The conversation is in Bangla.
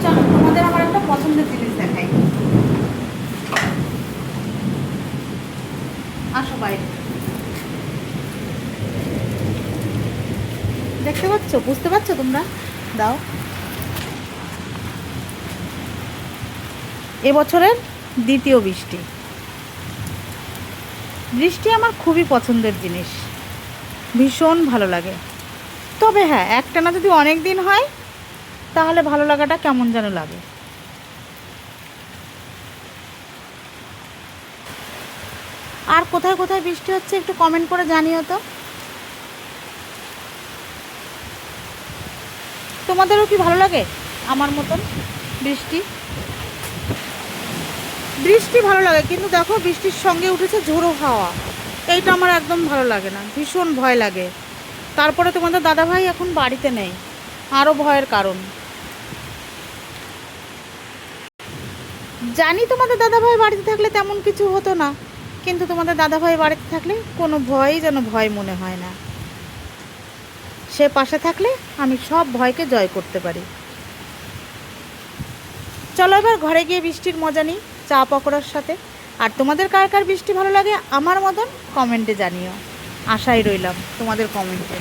চলো তোমাদের আমার একটা পছন্দের জিনিস দেখাই। আসো বাইরে। দেখতে পাচ্ছ, বুঝতে পারছো তোমরা? দাও। এবছরের দ্বিতীয় বৃষ্টি। বৃষ্টি আমার খুবই পছন্দের জিনিস, ভীষণ ভালো লাগে। তবে হ্যাঁ, একটানা যদি অনেক দিন হয় তাহলে ভালো লাগাটা কেমন যেন লাগে। আর কোথায় কোথায় বৃষ্টি হচ্ছে একটু কমেন্ট করে জানিও তো। তোমাদেরও কি ভালো লাগে আমার মতন বৃষ্টি? বৃষ্টি ভালো লাগে, কিন্তু দেখো বৃষ্টির সঙ্গে উঠেছে ঝোড়ো হাওয়া। এইটা আমার একদম ভালো লাগে না, ভীষণ ভয় লাগে। তারপরে তোমাদের দাদাভাই এখন বাড়িতে নেই, আরও ভয়ের কারণ। জানি তোমাদের দাদাভাই বাড়িতে থাকলে তেমন কিছু হতো না, কিন্তু তোমাদের দাদাভাই বাড়িতে থাকলে কোনো ভয়ই যেন ভয় মনে হয় না। সে পাশে থাকলে আমি সব ভয়কে জয় করতে পারি। চলো এবার ঘরে গিয়ে বৃষ্টির মজা নিই চা পকোড়ার সাথে। আর তোমাদের কার কার বৃষ্টি ভালো লাগে আমার মতন কমেন্টে জানিও। আশায় রইলাম তোমাদের কমেন্টে।